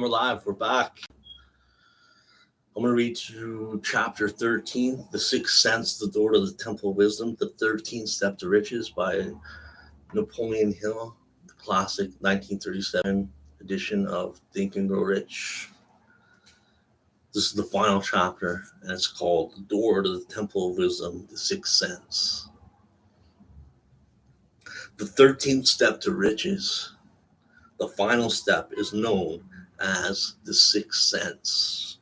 And we're live. We're back. I'm going to read through chapter 13, The Sixth Sense, The Door to the Temple of Wisdom, The 13th Step to Riches by Napoleon Hill, the classic 1937 edition of Think and Grow Rich. This is the final chapter, and it's called The Door to the Temple of Wisdom, The Sixth Sense. The 13th step to riches. The final step is known as the sixth sense,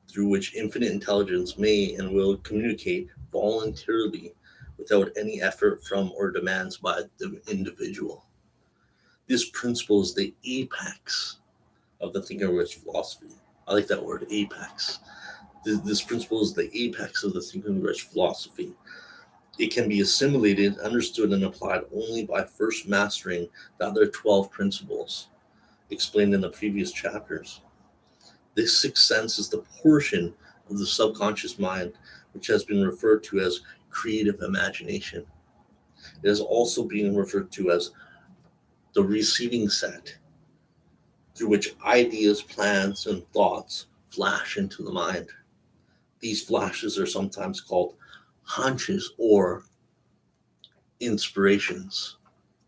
through which infinite intelligence may and will communicate voluntarily without any effort from or demands by the individual. This principle is the apex of the Think and Rich philosophy. I like that word, apex. This principle is the apex of the Think and Rich philosophy. It can be assimilated, understood, and applied only by first mastering the other 12 principles explained in the previous chapters. This sixth sense is the portion of the subconscious mind which has been referred to as creative imagination. It is also being referred to as the receiving set, through which ideas, plans, and thoughts flash into the mind. These flashes are sometimes called hunches or inspirations,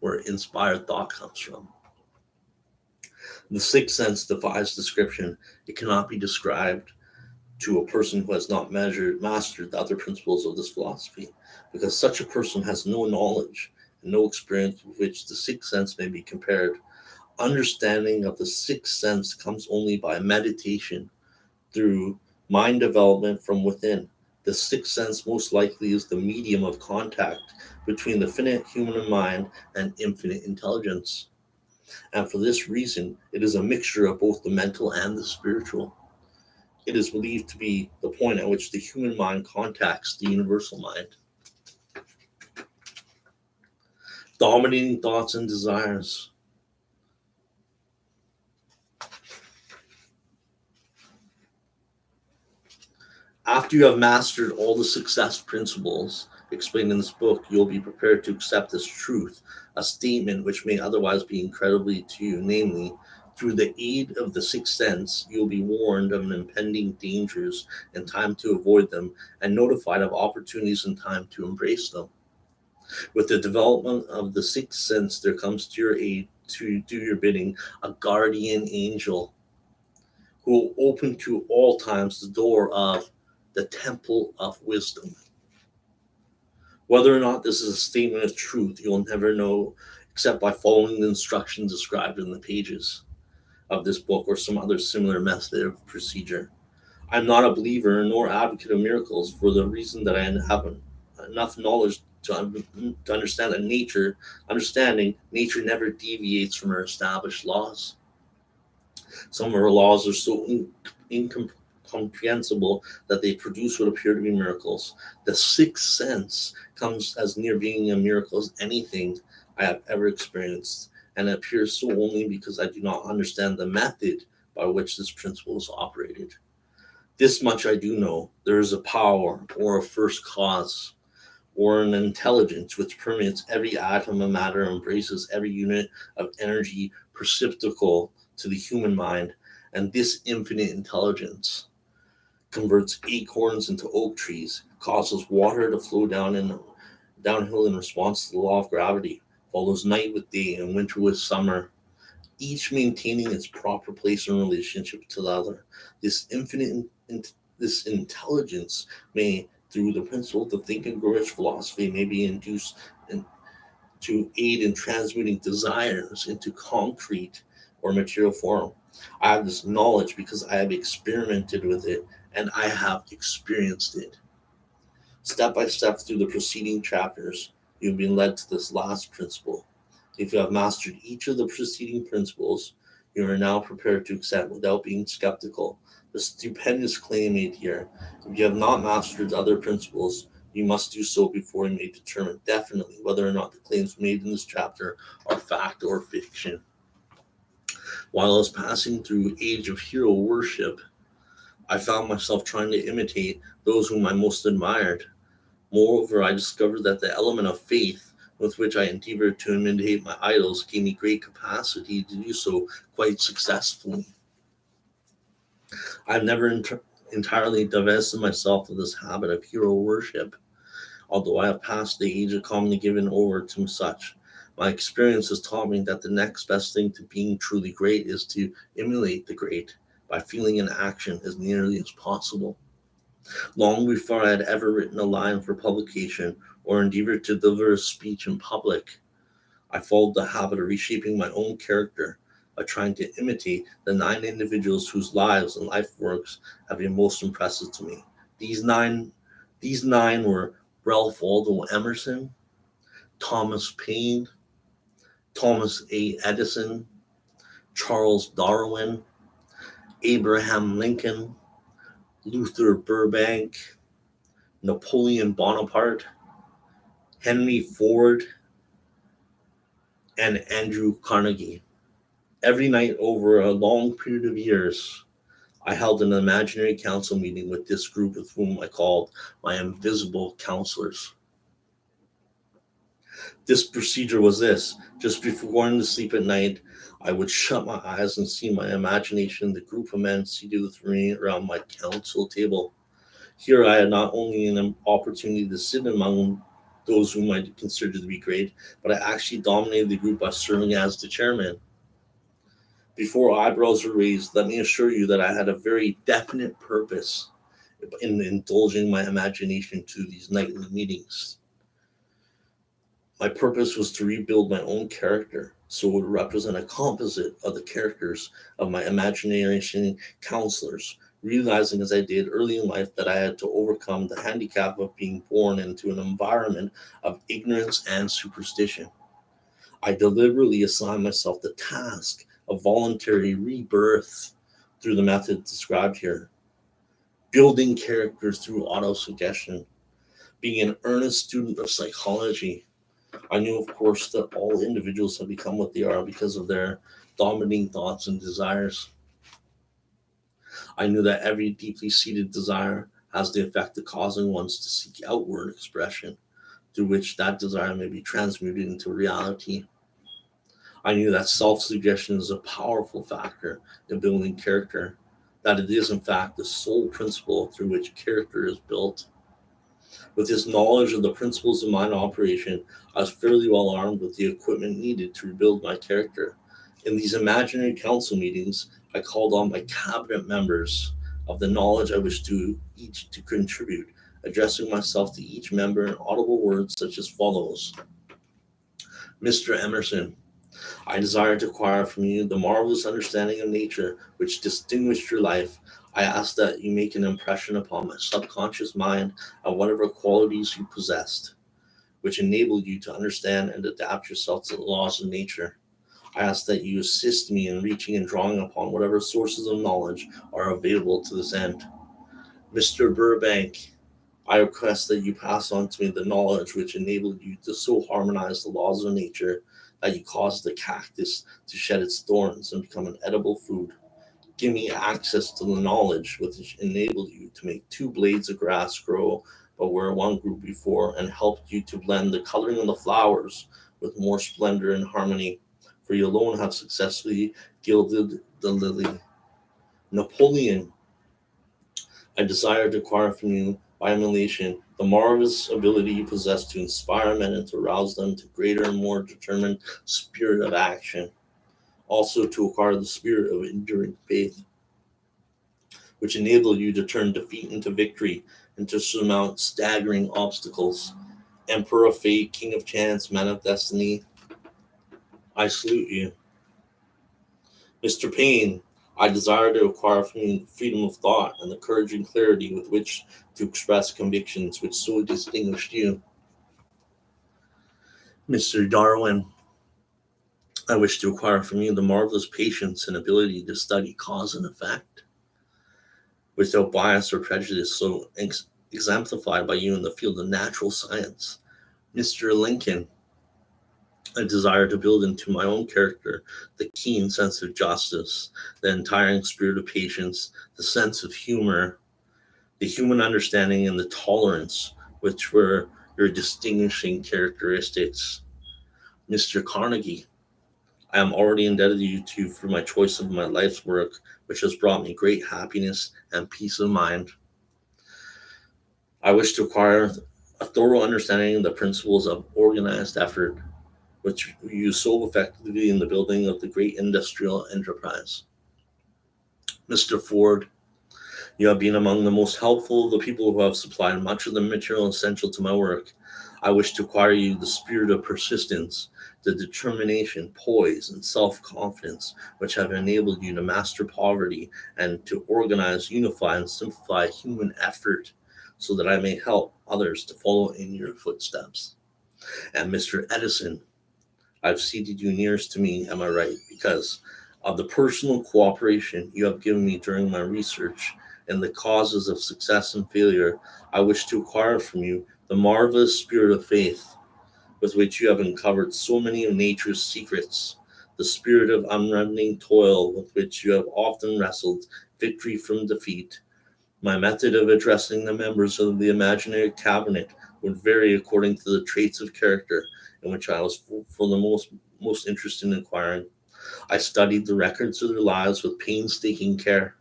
where inspired thought comes from. The sixth sense defies description. It cannot be described to a person who has not mastered the other principles of this philosophy, because such a person has no knowledge and no experience with which the sixth sense may be compared. Understanding of the sixth sense comes only by meditation through mind development from within. The sixth sense most likely is the medium of contact between the finite human mind and infinite intelligence. And for this reason, it is a mixture of both the mental and the spiritual. It is believed to be the point at which the human mind contacts the universal mind. Dominating thoughts and desires. After you have mastered all the success principles explained in this book, you'll be prepared to accept as truth a statement which may otherwise be incredibly to you, namely, through the aid of the sixth sense, you'll be warned of impending dangers in time to avoid them, and notified of opportunities in time to embrace them. With the development of the sixth sense, there comes to your aid to do your bidding a guardian angel who will open to all times the door of the temple of wisdom. Whether or not this is a statement of truth, you'll never know except by following the instructions described in the pages of this book or some other similar method of procedure. I'm not a believer nor advocate of miracles for the reason that I have enough knowledge to understand that nature never deviates from our established laws. Some of our laws are so incomprehensible that they produce what appear to be miracles. The sixth sense comes as near being a miracle as anything I have ever experienced, and it appears so only because I do not understand the method by which this principle is operated. This much I do know: there is a power or a first cause or an intelligence which permeates every atom of matter and embraces every unit of energy perceptible to the human mind, and this infinite intelligence converts acorns into oak trees, causes water to flow downhill in response to the law of gravity, follows night with day and winter with summer, each maintaining its proper place in relationship to the other. This this intelligence may, through the principle of the Think and Grow Rich philosophy, may be induced to aid in transmuting desires into concrete or material form. I have this knowledge because I have experimented with it and I have experienced it. Step by step through the preceding chapters, you've been led to this last principle. If you have mastered each of the preceding principles, you are now prepared to accept without being skeptical the stupendous claim made here. If you have not mastered the other principles, you must do so before you may determine definitely whether or not the claims made in this chapter are fact or fiction. While I was passing through age of hero worship, I found myself trying to imitate those whom I most admired. Moreover, I discovered that the element of faith with which I endeavored to imitate my idols gave me great capacity to do so quite successfully. I've never entirely divested myself of this habit of hero worship, although I have passed the age of commonly giving over to such. My experience has taught me that the next best thing to being truly great is to emulate the great by feeling in action as nearly as possible. Long before I had ever written a line for publication or endeavored to deliver a speech in public, I followed the habit of reshaping my own character by trying to imitate the 9 individuals whose lives and life works have been most impressive to me. These nine, these nine were Ralph Waldo Emerson, Thomas Paine, Thomas A. Edison, Charles Darwin, Abraham Lincoln, Luther Burbank, Napoleon Bonaparte, Henry Ford, and Andrew Carnegie. Every night over a long period of years, I held an imaginary council meeting with this group with whom I called my invisible counselors. This procedure was this: just before going to sleep at night, I would shut my eyes and see my imagination the group of men seated with me around my council table. Here I had not only an opportunity to sit among those whom I considered to be great, but I actually dominated the group by serving as the chairman. Before eyebrows were raised, let me assure you that I had a very definite purpose in indulging my imagination to these nightly meetings. My purpose was to rebuild my own character so it would represent a composite of the characters of my imagination counselors, realizing as I did early in life that I had to overcome the handicap of being born into an environment of ignorance and superstition. I deliberately assigned myself the task of voluntary rebirth through the method described here, building characters through autosuggestion, being an earnest student of psychology. I knew, of course, that all individuals have become what they are because of their dominating thoughts and desires. I knew that every deeply seated desire has the effect of causing one to seek outward expression, through which that desire may be transmuted into reality. I knew that self suggestion is a powerful factor in building character, that it is, in fact, the sole principle through which character is built. With this knowledge of the principles of mind operation, I was fairly well armed with the equipment needed to rebuild my character. In these imaginary council meetings, I called on my cabinet members of the knowledge I wished to each to contribute, addressing myself to each member in audible words such as follows: Mr. Emerson, I desire to acquire from you the marvelous understanding of nature which distinguished your life. I ask that you make an impression upon my subconscious mind of whatever qualities you possessed, which enabled you to understand and adapt yourself to the laws of nature. I ask that you assist me in reaching and drawing upon whatever sources of knowledge are available to this end. Mr. Burbank, I request that you pass on to me the knowledge which enabled you to so harmonize the laws of nature that you caused the cactus to shed its thorns and become an edible food. Give me access to the knowledge which enabled you to make 2 blades of grass grow but where one grew before, and helped you to blend the coloring of the flowers with more splendor and harmony, for you alone have successfully gilded the lily. Napoleon, I desire to acquire from you, by emulation, the marvelous ability you possess to inspire men and to rouse them to greater and more determined spirit of action. Also to acquire the spirit of enduring faith, which enable you to turn defeat into victory and to surmount staggering obstacles. Emperor of fate, king of chance, man of destiny, I salute you. Mr. Payne, I desire to acquire from you freedom of thought and the courage and clarity with which to express convictions which so distinguished you. Mr. Darwin, I wish to acquire from you the marvelous patience and ability to study cause and effect without bias or prejudice, so exemplified by you in the field of natural science. Mr. Lincoln, I desire to build into my own character the keen sense of justice, the entire spirit of patience, the sense of humor, the human understanding, and the tolerance, which were your distinguishing characteristics. Mr. Carnegie, I am already indebted to you for my choice of my life's work which has brought me great happiness and peace of mind. I wish to acquire a thorough understanding of the principles of organized effort, which we use so effectively in the building of the great industrial enterprise. Mr. Ford, you have been among the most helpful of the people who have supplied much of the material essential to my work. I wish to acquire you the spirit of persistence, the determination, poise, and self confidence which have enabled you to master poverty and to organize, unify, and simplify human effort so that I may help others to follow in your footsteps. And Mr. Edison, I've seated you nearest to me, am I right? Because of the personal cooperation you have given me during my research and the causes of success and failure, I wish to acquire from you the marvelous spirit of faith with which you have uncovered so many of nature's secrets, the spirit of unremitting toil with which you have often wrestled victory from defeat. My method of addressing the members of the imaginary cabinet would vary according to the traits of character in which I was for the most interested in inquiring. I studied the records of their lives with painstaking care.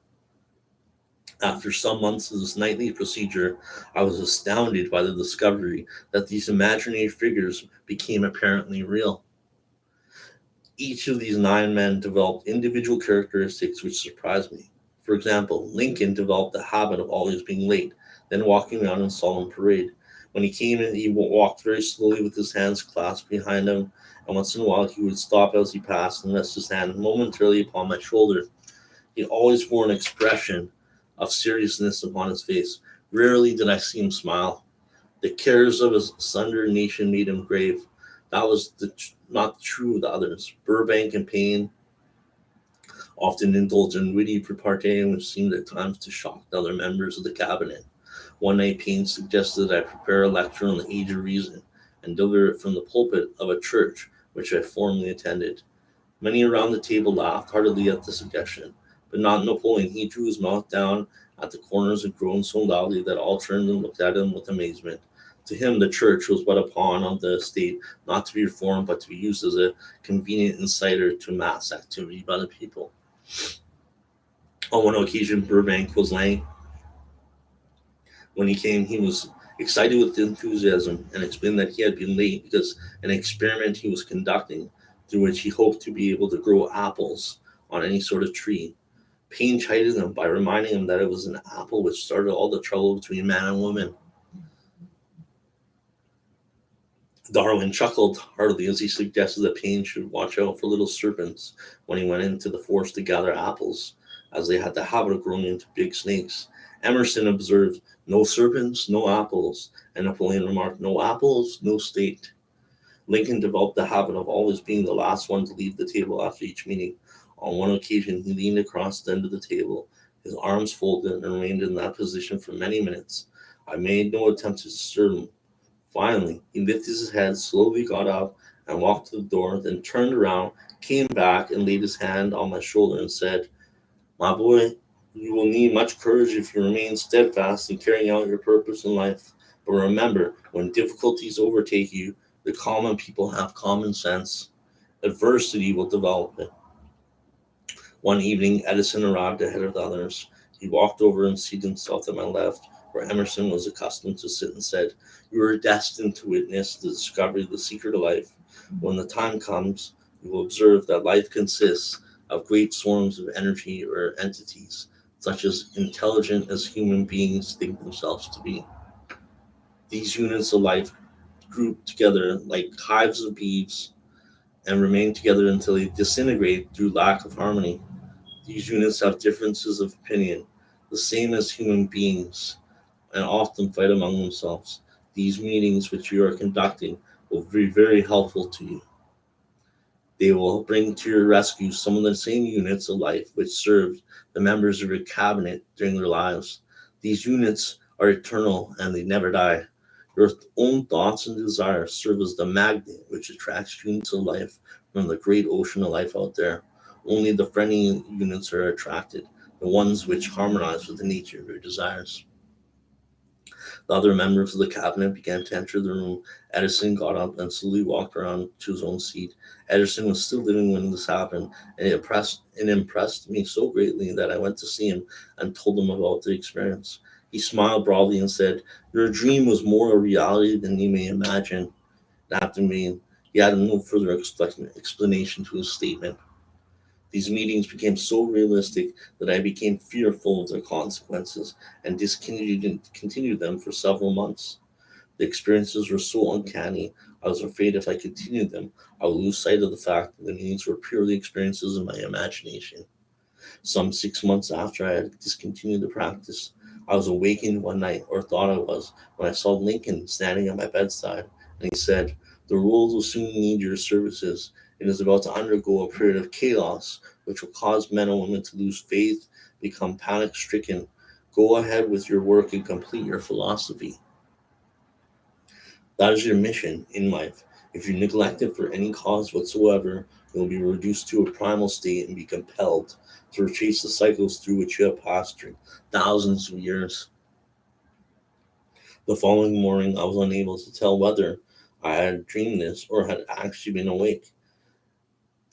After some months of this nightly procedure, I was astounded by the discovery that these imaginary figures became apparently real. Each of these 9 men developed individual characteristics which surprised me. For example, Lincoln developed the habit of always being late, then walking around in solemn parade. When he came in, he walked very slowly with his hands clasped behind him, and once in a while he would stop as he passed and rest his hand momentarily upon my shoulder. He always wore an expression of seriousness upon his face. Rarely did I see him smile. The cares of his sundered nation made him grave. That was not true of the others. Burbank and Payne often indulged in witty repartee, which seemed at times to shock the other members of the cabinet. One night Payne suggested that I prepare a lecture on the age of reason and deliver it from the pulpit of a church which I formerly attended. Many around the table laughed heartily at the suggestion, but not Napoleon. He drew his mouth down at the corners and groaned so loudly that all turned and looked at him with amazement. To him, the church was but a pawn of the state, not to be reformed, but to be used as a convenient inciter to mass activity by the people. On one occasion, Burbank was late. When he came, he was excited with enthusiasm and explained that he had been late because an experiment he was conducting through which he hoped to be able to grow apples on any sort of tree. Payne chided him by reminding him that it was an apple which started all the trouble between man and woman. Darwin chuckled heartily as he suggested that Payne should watch out for little serpents when he went into the forest to gather apples, as they had the habit of growing into big snakes. Emerson observed, "No serpents, no apples," and Napoleon remarked, "No apples, no state." Lincoln developed the habit of always being the last one to leave the table after each meeting. On one occasion, he leaned across the end of the table, his arms folded, and remained in that position for many minutes. I made no attempt to disturb him. Finally, he lifted his head, slowly got up, and walked to the door, then turned around, came back, and laid his hand on my shoulder and said, "My boy, you will need much courage if you remain steadfast in carrying out your purpose in life. But remember, when difficulties overtake you, the common people have common sense. Adversity will develop it." One evening, Edison arrived ahead of the others. He walked over and seated himself at my left, where Emerson was accustomed to sit, and said, "You are destined to witness the discovery of the secret of life. When the time comes, you will observe that life consists of great swarms of energy or entities, such as intelligent as human beings think themselves to be. These units of life group together like hives of bees and remain together until they disintegrate through lack of harmony. These units have differences of opinion, the same as human beings, and often fight among themselves. These meetings which you are conducting will be very helpful to you. They will bring to your rescue some of the same units of life which served the members of your cabinet during their lives. These units are eternal and they never die. Your own thoughts and desires serve as the magnet which attracts units of life from the great ocean of life out there. Only the friendly units are attracted, the ones which harmonize with the nature of your desires. The other members of the cabinet began to enter the room. Edison got up and slowly walked around to his own seat. Edison was still living when this happened, and it impressed me so greatly that I went to see him and told him about the experience. He smiled broadly and said, "Your dream was more a reality than you may imagine." And after me, he added no further explanation to his statement. These meetings became so realistic that I became fearful of their consequences and discontinued them for several months. The experiences were so uncanny, I was afraid if I continued them, I would lose sight of the fact that the meetings were purely experiences in my imagination. Some 6 months after I had discontinued the practice, I was awakened one night, or thought I was, when I saw Lincoln standing at my bedside, and he said, "The world will soon need your services. It is about to undergo a period of chaos, which will cause men and women to lose faith, become panic stricken. Go ahead with your work and complete your philosophy. That is your mission in life. If you neglect it for any cause whatsoever, you will be reduced to a primal state and be compelled to retrace the cycles through which you have passed through thousands of years." The following morning, I was unable to tell whether I had dreamed this or had actually been awake.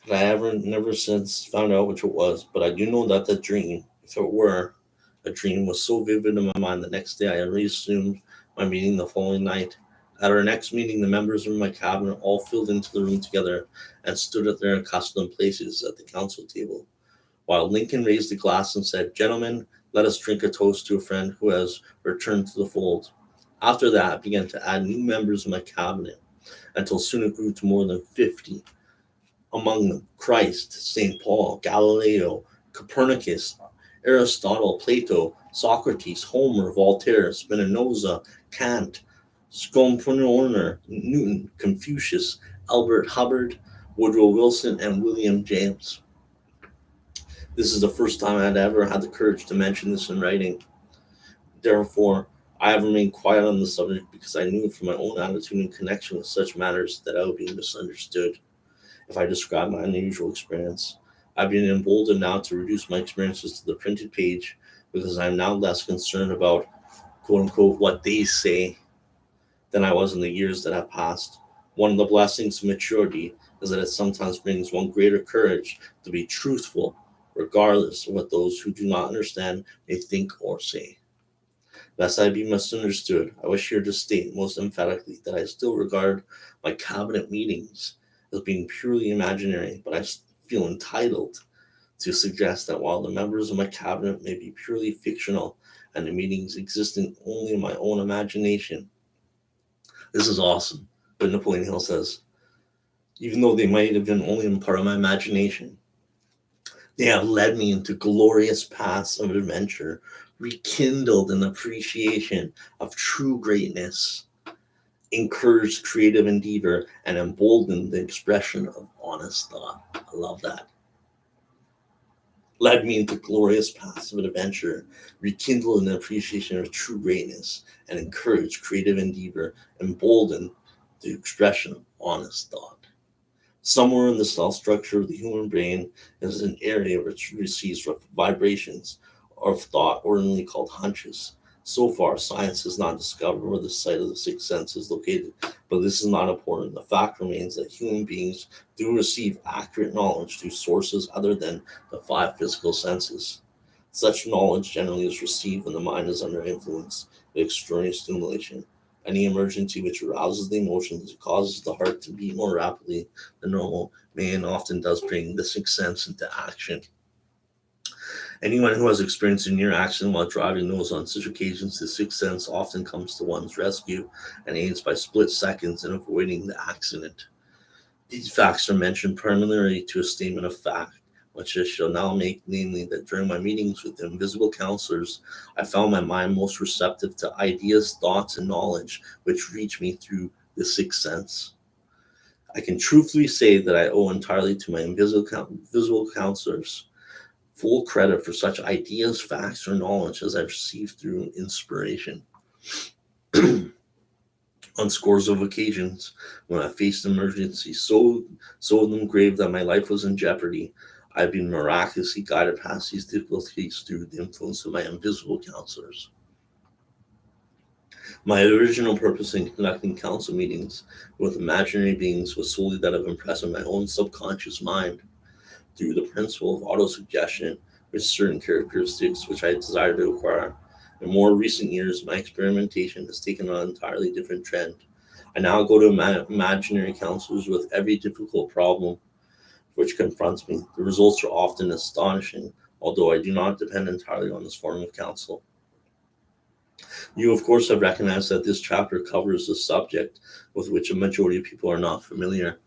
Had I ever never since found out which it was, but I do know that the dream, if it were a dream, was so vivid in my mind the next day I reassumed my meeting the following night. At our next meeting, the members of my cabinet all filled into the room together and stood at their accustomed places at the council table, while Lincoln raised a glass and said, "Gentlemen, let us drink a toast to a friend who has returned to the fold." After that, I began to add new members of my cabinet until soon it grew to more than 50. Among them, Christ, St. Paul, Galileo, Copernicus, Aristotle, Plato, Socrates, Homer, Voltaire, Spinoza, Kant, Schopenhauer, Newton, Confucius, Albert Hubbard, Woodrow Wilson, and William James. This is the first time I had ever had the courage to mention this in writing. Therefore, I have remained quiet on the subject because I knew from my own attitude in connection with such matters that I would be misunderstood if I describe my unusual experience. I've been emboldened now to reduce my experiences to the printed page because I am now less concerned about quote unquote what they say than I was in the years that have passed. One of the blessings of maturity is that it sometimes brings one greater courage to be truthful, regardless of what those who do not understand may think or say. Lest I be misunderstood, I wish here to state most emphatically that I still regard my cabinet meetings as being purely imaginary, but I feel entitled to suggest that while the members of my cabinet may be purely fictional and the meetings existing only in my own imagination, this is awesome. But Napoleon Hill says, even though they might have been only in part of my imagination, they have led me into glorious paths of adventure, rekindled an appreciation of true greatness, encouraged creative endeavor, and emboldened the expression of honest thought. I love that. Led me into glorious paths of adventure, rekindled an appreciation of true greatness, and encouraged creative endeavor, emboldened the expression of honest thought. Somewhere in the cell structure of the human brain is an area which receives vibrations of thought, ordinarily called hunches. So far, science has not discovered where the site of the sixth sense is located, but this is not important. The fact remains that human beings do receive accurate knowledge through sources other than the five physical senses. Such knowledge generally is received when the mind is under influence of extraordinary stimulation. Any emergency which arouses the emotions and causes the heart to beat more rapidly than normal may and often does bring the sixth sense into action. Anyone who has experienced a near accident while driving knows on such occasions the sixth sense often comes to one's rescue and aids by split seconds in avoiding the accident. These facts are mentioned primarily to a statement of fact, which I shall now make, namely that during my meetings with the invisible counselors, I found my mind most receptive to ideas, thoughts, and knowledge which reach me through the sixth sense. I can truthfully say that I owe entirely to my invisible counselors full credit for such ideas, facts, or knowledge as I've received through inspiration. On scores of occasions, when I faced emergencies so grave that my life was in jeopardy, I've been miraculously guided past these difficulties through the influence of my invisible counselors. My original purpose in conducting council meetings with imaginary beings was solely that of impressing my own subconscious mind through the principle of autosuggestion with certain characteristics which I desire to acquire. In more recent years, my experimentation has taken on an entirely different trend. I now go to imaginary counselors with every difficult problem which confronts me. The results are often astonishing, although I do not depend entirely on this form of counsel. You, of course, have recognized that this chapter covers a subject with which a majority of people are not familiar.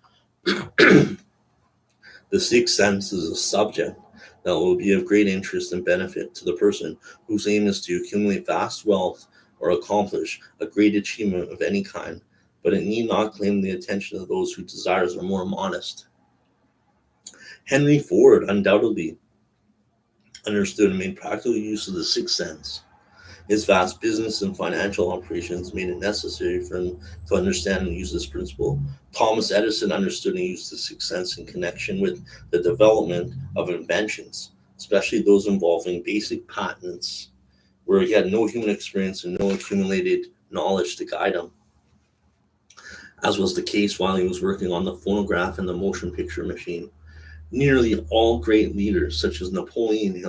The sixth sense is a subject that will be of great interest and benefit to the person whose aim is to accumulate vast wealth or accomplish a great achievement of any kind, but it need not claim the attention of those whose desires are more modest. Henry Ford undoubtedly understood and made practical use of the sixth sense. His vast business and financial operations made it necessary for him to understand and use this principle. Thomas Edison understood and used the sixth sense in connection with the development of inventions, especially those involving basic patents, where he had no human experience and no accumulated knowledge to guide him, as was the case while he was working on the phonograph and the motion picture machine. Nearly all great leaders, such as Napoleon,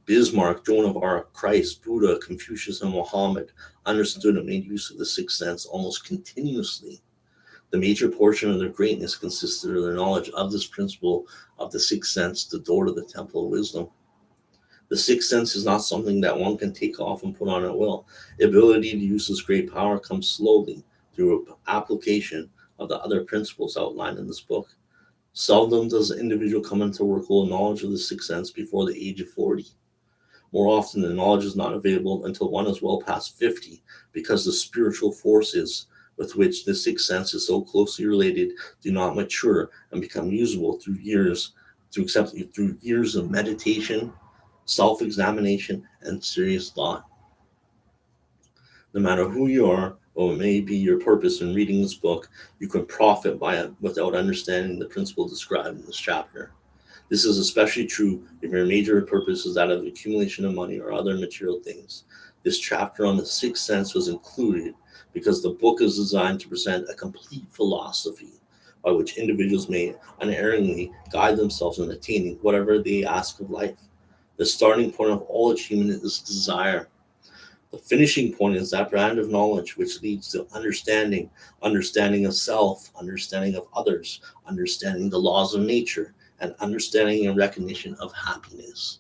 Bismarck, Joan of Arc, Christ, Buddha, Confucius, and Muhammad, understood and made use of the sixth sense almost continuously. The major portion of their greatness consisted of their knowledge of this principle of the sixth sense, the door to the temple of wisdom. The sixth sense is not something that one can take off and put on at will. The ability to use this great power comes slowly through application of the other principles outlined in this book. Seldom does the individual come into workable knowledge of the sixth sense before the age of 40. More often, the knowledge is not available until one is well past 50, because the spiritual forces with which the sixth sense is so closely related do not mature and become usable through years of meditation, self-examination, and serious thought. No matter who you are, or it may be your purpose in reading this book, you can profit by it without understanding the principle described in this chapter. This is especially true if your major purpose is that of accumulation of money or other material things. This chapter on the sixth sense was included because the book is designed to present a complete philosophy by which individuals may unerringly guide themselves in attaining whatever they ask of life. The starting point of all achievement is desire. The finishing point is that brand of knowledge which leads to understanding, understanding of self, understanding of others, understanding the laws of nature, and understanding and recognition of happiness.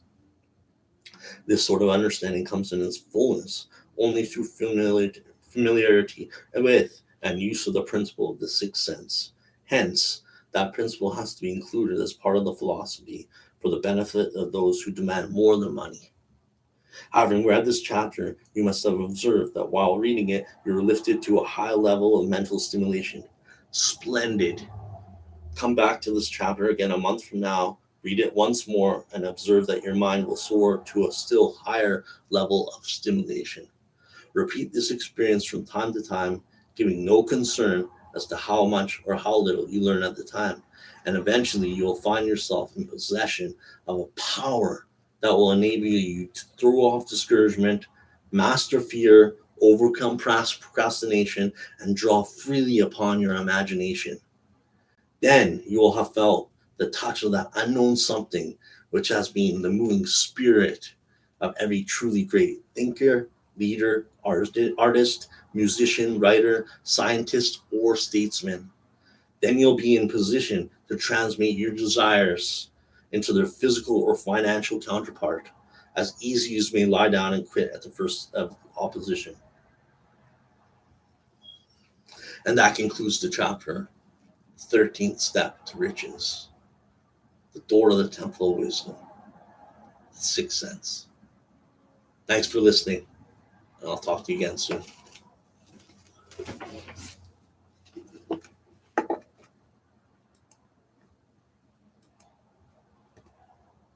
This sort of understanding comes in its fullness only through familiarity with and use of the principle of the sixth sense. Hence, that principle has to be included as part of the philosophy for the benefit of those who demand more than money. Having read this chapter, you must have observed that while reading it, you're lifted to a high level of mental stimulation. Splendid. Come back to this chapter again a month from now, read it once more, and observe that your mind will soar to a still higher level of stimulation. Repeat this experience from time to time, giving no concern as to how much or how little you learn at the time. And eventually you will find yourself in possession of a power that will enable you to throw off discouragement, master fear, overcome procrastination, and draw freely upon your imagination. Then you will have felt the touch of that unknown something which has been the moving spirit of every truly great thinker, leader, artist, musician, writer, scientist, or statesman. Then you'll be in position to transmute your desires into their physical or financial counterpart, as easy as may lie down and quit at the first of opposition. And that concludes the chapter, 13th Step to Riches, the door to the Temple of Wisdom, the sixth sense. Thanks for listening, and I'll talk to you again soon.